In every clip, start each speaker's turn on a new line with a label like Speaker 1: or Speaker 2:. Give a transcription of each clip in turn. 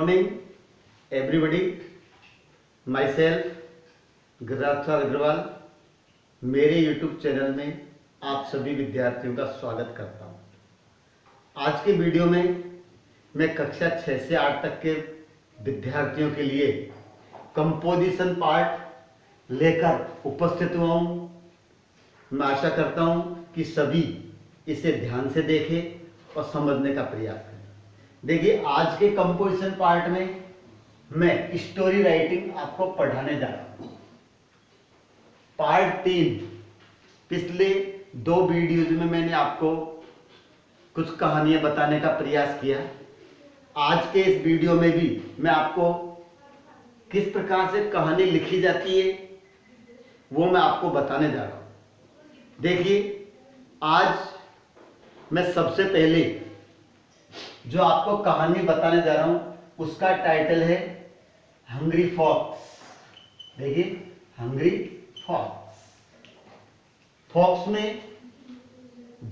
Speaker 1: Morning everybody, myself Giriraj Agarwal. मेरे YouTube channel में आप सभी विद्यार्थियों का स्वागत करता हूं। आज के वीडियो में मैं कक्षा 6 से 8 तक के विद्यार्थियों के लिए कंपोजिशन पार्ट लेकर उपस्थित हुआ हूं। मैं आशा करता हूं कि सभी इसे ध्यान से देखें और समझने का प्रयास करें। देखिए, आज के कंपोजिशन पार्ट में मैं स्टोरी राइटिंग आपको पढ़ाने जा रहा हूं। पार्ट 3। पिछले 2 वीडियोज में मैंने आपको कुछ कहानियां बताने का प्रयास किया। आज के इस वीडियो में भी मैं आपको किस प्रकार से कहानी लिखी जाती है वो मैं आपको बताने जा रहा हूं। देखिए, आज मैं सबसे पहले जो आपको कहानी बताने जा रहा हूं उसका टाइटल है हंग्री फॉक्स। देखिए, हंग्री फॉक्स। फॉक्स में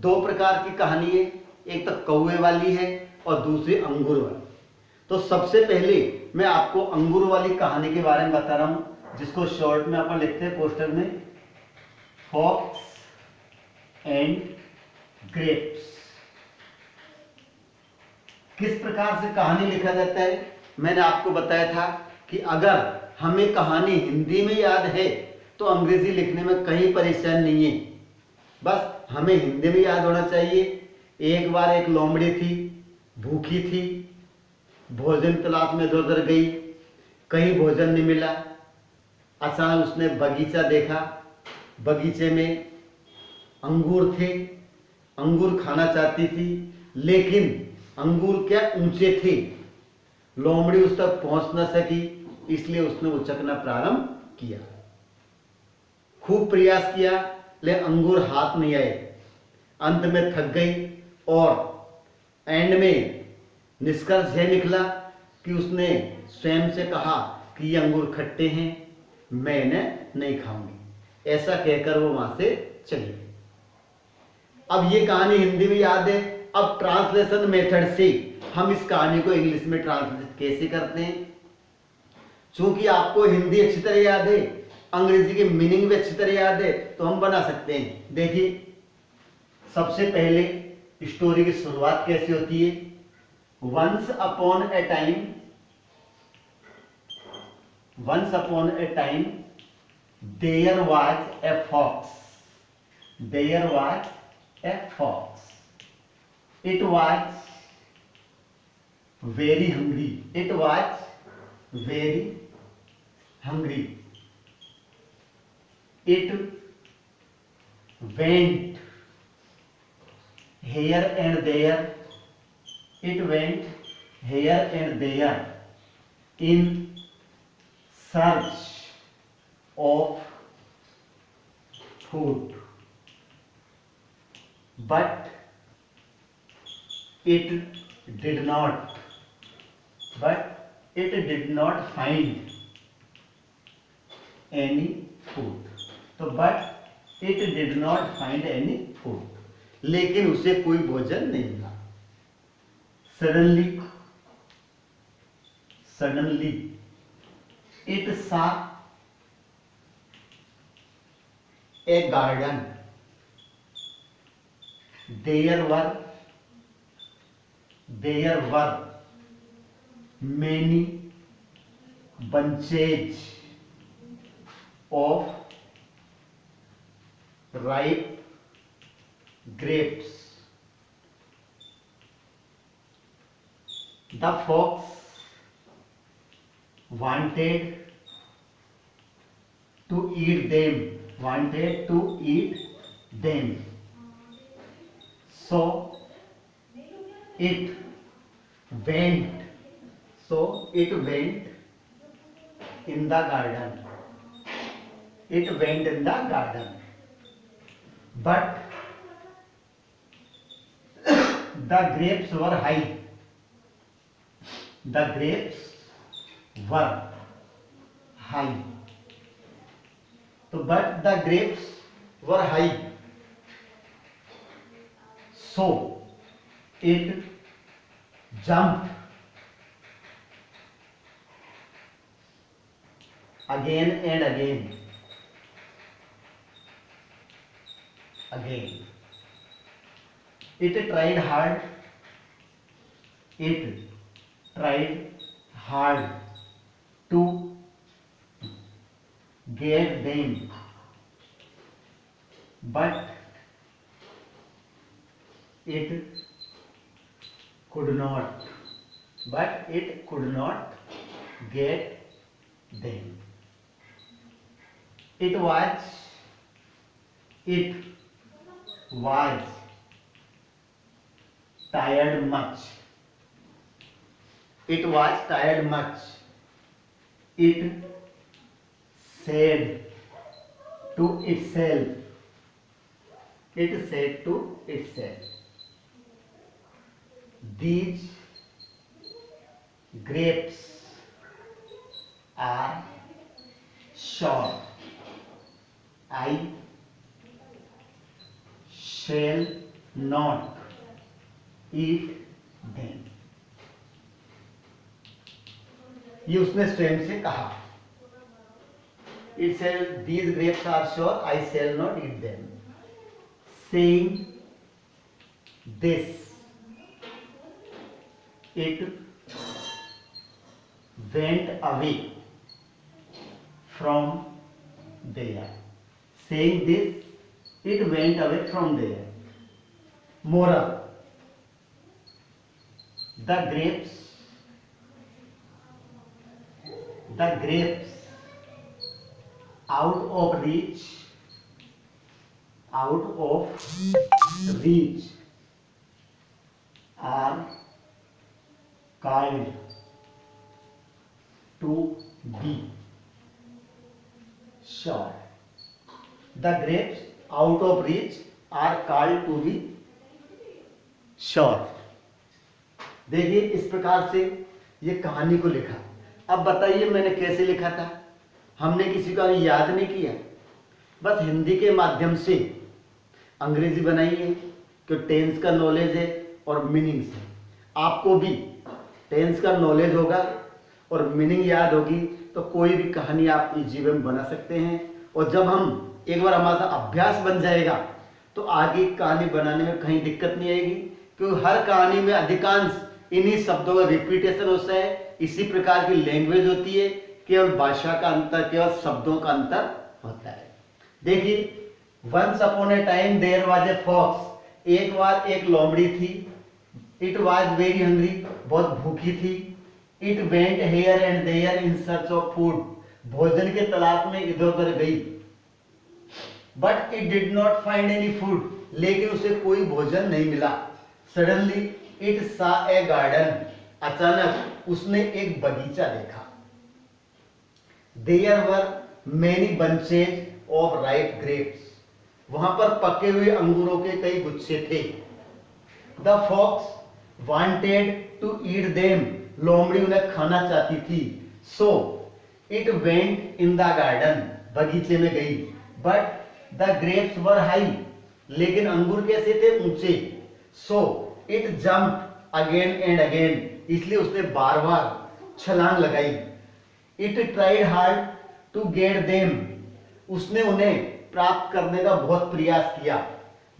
Speaker 1: 2 प्रकार की कहानी है, एक तो कौवे वाली है और दूसरी अंगूर वाली। तो सबसे पहले मैं आपको अंगूर वाली कहानी के बारे में बता रहा हूं, जिसको शॉर्ट में अपन लिखते हैं पोस्टर में, फॉक्स एंड ग्रेप्स। किस प्रकार से कहानी लिखा जाता है मैंने आपको बताया था कि अगर हमें कहानी हिंदी में याद है तो अंग्रेजी लिखने में कहीं परेशान नहीं है, बस हमें हिंदी में याद होना चाहिए। एक बार एक लोमड़ी थी, भूखी थी, भोजन तलाश में इधर उधर गई, कहीं भोजन नहीं मिला। अचानक उसने बगीचा देखा, बगीचे में अंगूर थे, अंगूर खाना चाहती थी, लेकिन अंगूर क्या ऊंचे थे, लोमड़ी उस तक पहुंच न सकी, इसलिए उसने उचकना प्रारंभ किया। खूब प्रयास किया लेकिन अंगूर हाथ नहीं आए। अंत में थक गई और एंड में निष्कर्ष यह निकला कि उसने स्वयं से कहा कि ये अंगूर खट्टे हैं, मैं इन्हें नहीं खाऊंगी। ऐसा कहकर वो वहां से चली गई। अब ये कहानी हिंदी में याद है। अब ट्रांसलेशन मेथड से हम इस कहानी को इंग्लिश में ट्रांसलेट कैसे करते हैं? चूंकि आपको हिंदी अच्छी तरह याद है, अंग्रेजी की मीनिंग भी अच्छी तरह याद है, तो हम बना सकते हैं। देखिए, सबसे पहले स्टोरी की शुरुआत कैसे होती है? Once upon a time there was a fox. There was a fox. It was very hungry. It was very hungry. It went here and there. It went here and there in search of food. But it did not find any food. तो but it did not find any food, लेकिन उसे कोई भोजन नहीं मिला। Suddenly it saw a garden. There were many bunches of ripe grapes. The fox wanted to eat them. So it went in the garden. But the grapes were high. But the grapes were high. So it jumped again and again. It tried hard. It tried hard to get them, but it could not. Get them. It was tired much. It said to itself. These grapes are sour. I shall not eat them. ये उसने स्वयं से कहा. It said, these grapes are sour, I shall not eat them. Saying this, it went away from there. Saying this, it went away from there. Moral: the grapes out of reach are called to be sour. The grapes out of reach are called to be sour. देखिए इस प्रकार से ये कहानी को लिखा. अब बताइए मैंने कैसे लिखा था. हमने किसी को याद नहीं किया, बस हिंदी के माध्यम से अंग्रेजी बनाई है कि टेंस का नॉलेज है और मीनिंग्स है. आपको भी टेंस का नॉलेज होगा और मीनिंग याद होगी तो कोई भी कहानी आप इस जीवन में बना सकते हैं. और जब हम एक बार हमारा अभ्यास बन जाएगा तो आगे कहानी बनाने में कहीं दिक्कत नहीं आएगी, क्योंकि हर कहानी में अधिकांश इन्हीं शब्दों का रिपीटेशन होता है. इसी प्रकार की लैंग्वेज होती है, केवल भाषा का अंतर, केवल शब्दों का अंतर होता है. देखिए, once upon a time there was a fox. एक बार एक लोमड़ी थी. It was very hungry. बहुत भूखी थी. It went here and there in search of food. भोजन के तलाश में इधर उधर गई. But it did not find any food. लेकिन उसे कोई भोजन नहीं मिला. Suddenly it saw A garden. अचानक उसने एक बगीचा देखा. There were many bunches of ripe grapes. वहां पर पके हुए अंगूरों के कई गुच्छे थे. The fox wanted to eat them. लोमड़ी उन्हें खाना चाहती थी. So it went in the garden. बगीचे में गई. But the grapes were high. लेकिन अंगूर कैसे थे? ऊंचे. So it jump again and again. इसलिए उसने बार बार छलांग लगाई. It tried hard to get them. उसने उन्हें प्राप्त करने का बहुत प्रयास किया.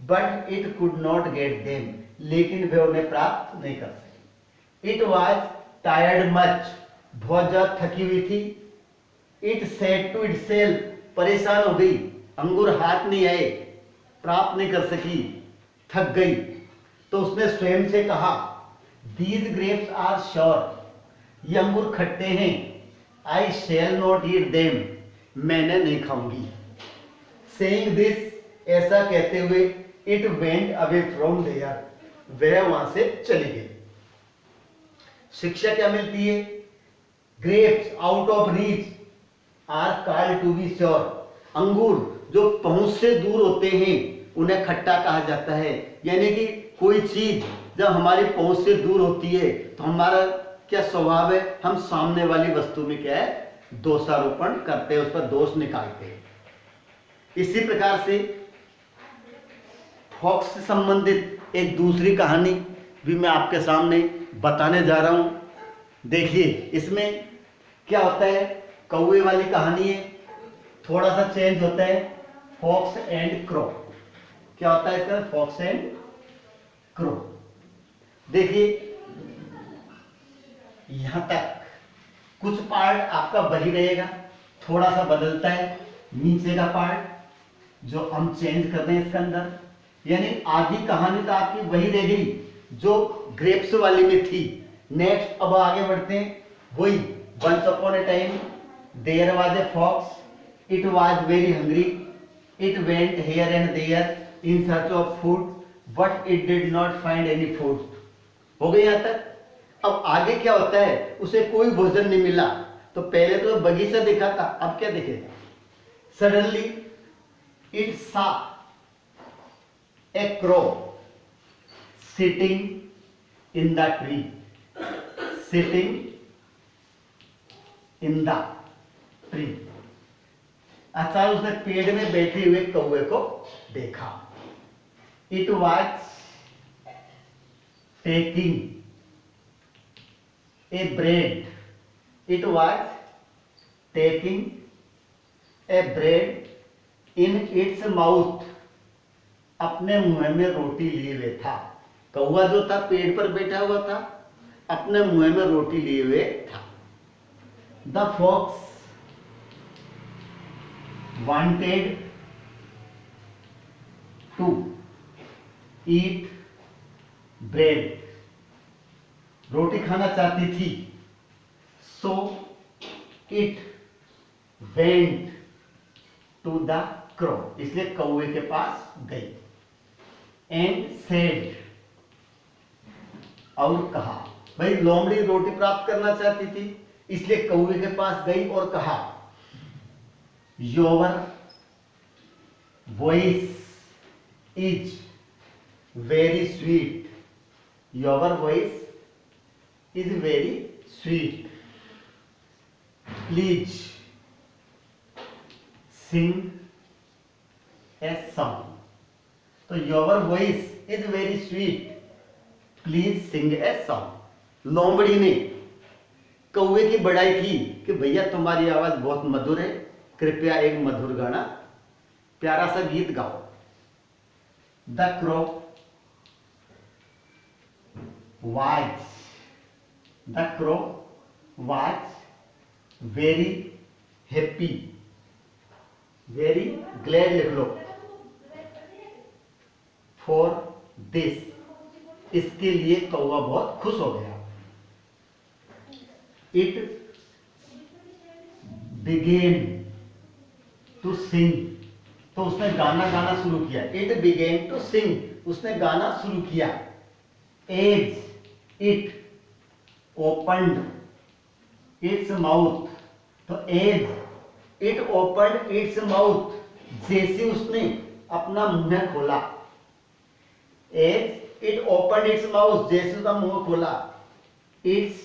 Speaker 1: But it could not get them. लेकिन वे उन्हें प्राप्त नहीं कर सके. It was tired much. बहुत ज्यादा थकी हुई थी. It said to itself. परेशान हो गई. अंगूर हाथ नहीं आए, प्राप्त नहीं कर सकी, थक गई. तो उसने स्वयं से कहा, दीज ग्रेप्स आर श्योर. ये अंगूर खट्टे हैं. I shall not eat them. मैंने नहीं खाऊंगी. सेइंग दिस, ऐसा कहते हुए, it went away from there. वह वहां से चली गई. शिक्षा क्या मिलती है? Grapes out of reach are called to be sure. अंगूर जो पहुंच से दूर होते हैं उन्हें खट्टा कहा जाता है. यानी कि कोई चीज जब हमारी पहुंच से दूर होती है तो हमारा क्या स्वभाव है? हम सामने वाली वस्तु में क्या है? दोषारोपण करते हैं, उस पर दोष निकालते हैं. इसी प्रकार से फॉक्स से संबंधित एक दूसरी कहानी भी मैं आपके सामने बताने जा रहा हूं. देखिए इसमें क्या होता है. कौवे वाली कहानी है, थोड़ा सा चेंज होता है, फॉक्स एंड क्रो। क्या होता है इसका? Fox and crow. देखिए यहां तक कुछ पार्ट आपका वही रहेगा, थोड़ा सा बदलता है नीचे का पार्ट जो हम चेंज कर रहे हैं इसके अंदर, यानी आधी कहानी तो आपकी वही रह गई जो ग्रेप्स वाली में थी। नेक्स्ट अब आगे बढ़ते हैं, वही once upon a time there was a fox, it was very hungry, it went here and there in search of food but it did not find any food. हो गई यहां तक। अब आगे क्या होता है, उसे कोई भोजन नहीं मिला, तो पहले तो बगीचा दिखा था, अब क्या दिखेगा? Suddenly it saw a crow sitting in the tree, sitting in the tree. अच्छा, उसने पेड़ में बैठे हुए कौवे को देखा। It was taking a bread, it was taking a bread in its mouth, अपने मुंह में रोटी लिए हुए था। कौवा जो था पेड़ पर बैठा हुआ था, अपने मुंह में रोटी लिए हुए था। The fox wanted to eat bread, रोटी खाना चाहती थी। so it went to the crow, इसलिए कौवे के पास गई। and said, और कहा, भाई लोमड़ी रोटी प्राप्त करना चाहती थी इसलिए कौवे के पास गई और कहा, your voice is very sweet, your voice is very sweet, please sing a song। तो your voice is very sweet, please sing a song। लोमड़ी ने कौवे की बड़ाई की कि भैया तुम्हारी आवाज बहुत मधुर है, कृपया एक मधुर गाना, प्यारा सा गीत गाओ। The crow was, the crow was very happy, very glad लिख लो, फॉर दिस, इसके लिए कौवा बहुत खुश हो गया। इट बिगेन टू सिंग, तो उसने गाना गाना शुरू किया। इट बिगेन टू सिंग, उसने गाना शुरू किया। As it opened its mouth, तो as it opened its mouth, जैसे उसने अपना मुंह खोला। As it opened its mouth, जैसे उसका मुंह खोला। Its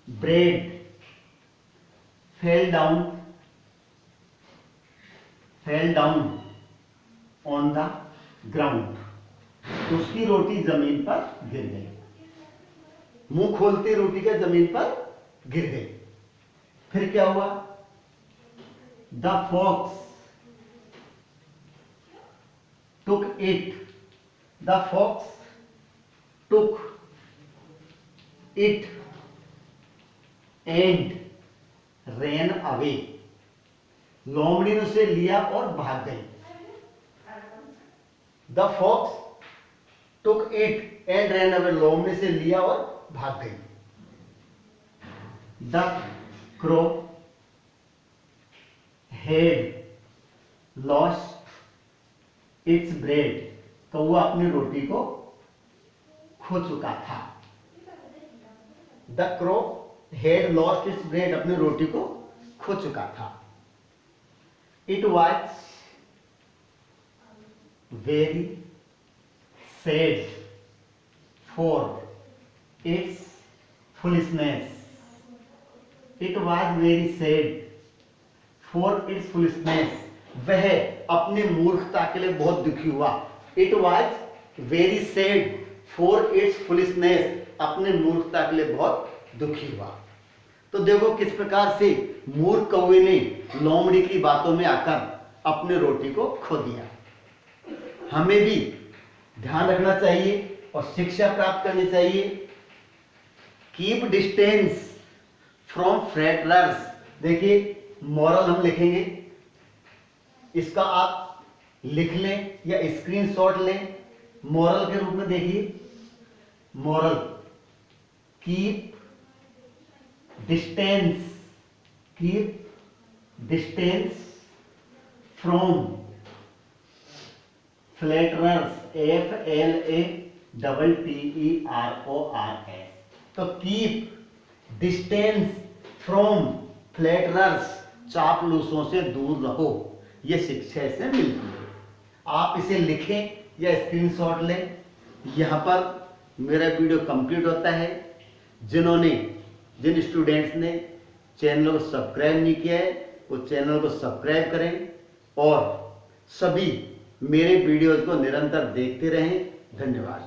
Speaker 1: bread fell down on the ground, उसकी रोटी जमीन पर गिर गई। मुंह खोलते रोटी का जमीन पर गिर गई। फिर क्या हुआ? The fox took it, the fox took it and ran away, लोमड़ी ने उसे लिया और भाग गई। The fox took it and ran away, लोमड़ी से लिया और भाग गई। The crow had lost its bread, कौवा अपनी रोटी को खो चुका था। The crow had lost its bread, अपनी रोटी को खो चुका था। It was very sad for its foolishness, it was very sad for its foolishness, वह अपनी मूर्खता के लिए बहुत दुखी हुआ। It was very sad for its foolishness, अपने मूर्खता के लिए बहुत दुखी हुआ। तो देखो किस प्रकार से मूर्ख कौवे ने लोमड़ी की बातों में आकर अपने रोटी को खो दिया। हमें भी ध्यान रखना चाहिए और शिक्षा प्राप्त करनी चाहिए। Keep distance from flatterers. देखिए मॉरल हम लिखेंगे, इसका आप लिख लें या स्क्रीनशॉट लें। मॉरल के रूप में देखिए, moral keep distance from flatterers, FLATTERORS। तो कीप डिस्टेंस फ्रॉम फ्लैटरर्स, चापलूसों से दूर रहो, ये शिक्षा से मिलती है। आप इसे लिखें या स्क्रीनशॉट लें। यहाँ पर मेरा वीडियो कंप्लीट होता है। जिन स्टूडेंट्स ने चैनल को सब्सक्राइब नहीं किया है वो चैनल को सब्सक्राइब करें और सभी मेरे वीडियोज को निरंतर देखते रहें। धन्यवाद।